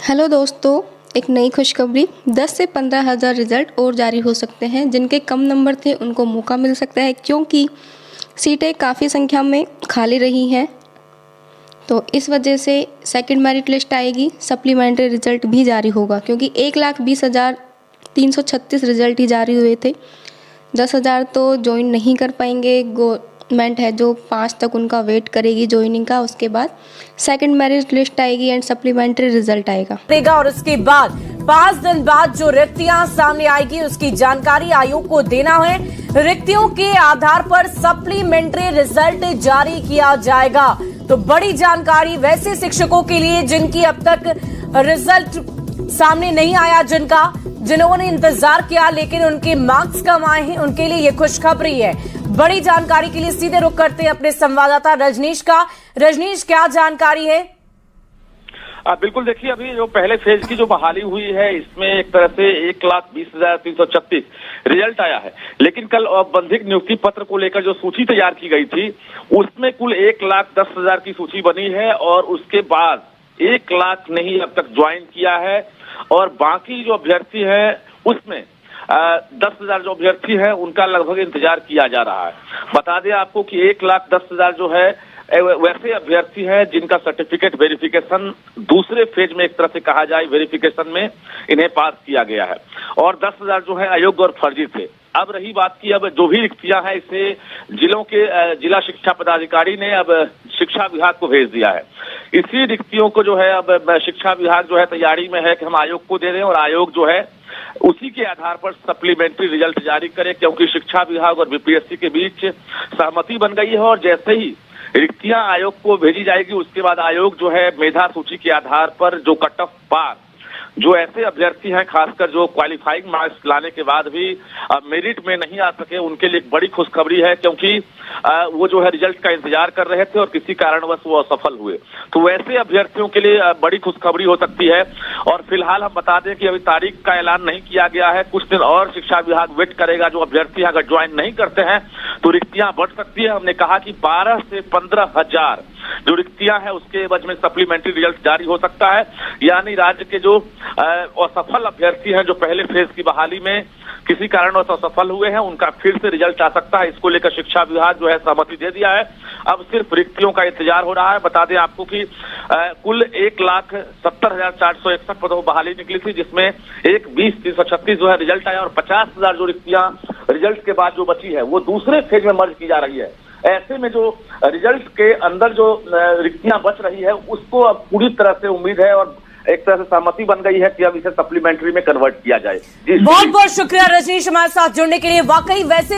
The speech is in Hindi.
हेलो दोस्तों, एक नई खुशखबरी। 10 से 15,000 रिज़ल्ट और जारी हो सकते हैं। जिनके कम नंबर थे उनको मौका मिल सकता है, क्योंकि सीटें काफ़ी संख्या में खाली रही हैं। तो इस वजह से सेकंड मेरिट लिस्ट आएगी, सप्लीमेंट्री रिज़ल्ट भी जारी होगा, क्योंकि 1,20,336 रिज़ल्ट ही जारी हुए थे। 10,000 तो ज्वाइन नहीं कर पाएंगे। गवर्नमेंट है जो 5 तक उनका वेट करेगी ज्वाइनिंग का। उसके बाद सेकंड मेरिट लिस्ट आएगी एंड सप्लीमेंट्री रिजल्ट आएगा। और उसके बाद 5 दिन बाद जो रिक्तियां सामने आएगी उसकी जानकारी आयोग को देना है। रिक्तियों के आधार पर सप्लीमेंट्री रिजल्ट जारी किया जाएगा। तो बड़ी जानकारी वैसे शिक्षकों के लिए जिनकी अब तक रिजल्ट सामने नहीं आया, जिन्होंने इंतजार किया लेकिन उनके मार्क्स कम आए हैं, उनके लिए ये खुशखबरी है। बड़ी जानकारी के लिए सीधे रुख करते हैं अपने संवाददाता रजनीश का। रजनीश, क्या जानकारी है? बिल्कुल, देखिए, अभी जो पहले फेज की जो बहाली हुई है इसमें एक तरह से 1,20,336 रिजल्ट आया है। लेकिन कल औपबंधिक नियुक्ति पत्र को लेकर जो सूची तैयार की गई थी उसमें कुल 1,10,000 की सूची बनी है और उसके बाद 1 लाख नहीं अब तक ज्वाइन किया है। और बाकी जो अभ्यर्थी हैं उसमें 10,000 जो अभ्यर्थी हैं उनका लगभग इंतजार किया जा रहा है। बता दें आपको कि 1,10,000 जो है वैसे अभ्यर्थी हैं जिनका सर्टिफिकेट वेरिफिकेशन दूसरे फेज में, एक तरह से कहा जाए, वेरिफिकेशन में इन्हें पास किया गया है। और 10,000 जो है अयोग्य और फर्जी थे। अब रही बात की, अब जो भी रिक्तियां हैं इसे जिलों के जिला शिक्षा पदाधिकारी ने अब शिक्षा विभाग को भेज दिया है। इसी रिक्तियों को जो है अब शिक्षा विभाग जो है तैयारी में है कि हम आयोग को दे दें और आयोग जो है उसी के आधार पर सप्लीमेंट्री रिजल्ट जारी करे, क्योंकि शिक्षा विभाग और बीपीएससी के बीच सहमति बन गई है। और जैसे ही रिक्तियां आयोग को भेजी जाएगी उसके बाद आयोग जो है मेधा सूची के आधार पर जो कट ऑफ पार, जो ऐसे अभ्यर्थी हैं खासकर जो क्वालिफाइंग मार्क्स लाने के बाद भी मेरिट में नहीं आ सके, उनके लिए एक बड़ी खुशखबरी है, क्योंकि वो जो है रिजल्ट का इंतजार कर रहे थे और किसी कारणवश वो असफल हुए। तो वैसे अभ्यर्थियों के लिए बड़ी खुशखबरी हो सकती है। और फिलहाल हम बता दें कि अभी तारीख का ऐलान नहीं किया गया है। कुछ दिन और शिक्षा विभाग वेट करेगा। जो अभ्यर्थी अगर ज्वाइन नहीं करते हैं तो रिक्तियां बढ़ सकती है। हमने कहा कि 12 से 15,000 जो रिक्तियां हैं उसके एवज में सप्लीमेंट्री रिजल्ट जारी हो सकता है। यानी राज्य के जो असफल अभ्यर्थी हैं जो पहले फेज की बहाली में किसी कारणवश असफल हुए हैं उनका फिर से रिजल्ट आ सकता है। इसको लेकर शिक्षा विभाग जो है सहमति दे दिया है। अब सिर्फ रिक्तियों का इंतजार हो रहा है। बता दें आपको कि कुल 1,70,461 पदों बहाली निकली थी, जिसमें 1,20,336 जो है रिजल्ट आया और 50,000 जो रिक्तियां रिजल्ट के बाद जो बची है वो दूसरे फेज में मर्ज की जा रही है। ऐसे में जो रिजल्ट के अंदर जो रिक्तियां बच रही है उसको अब पूरी तरह से उम्मीद है और एक तरह से सहमति बन गई है कि अब इसे सप्लीमेंट्री में कन्वर्ट किया जाए। बहुत बहुत शुक्रिया रजनीश हमारे साथ जुड़ने के लिए। वाकई वैसे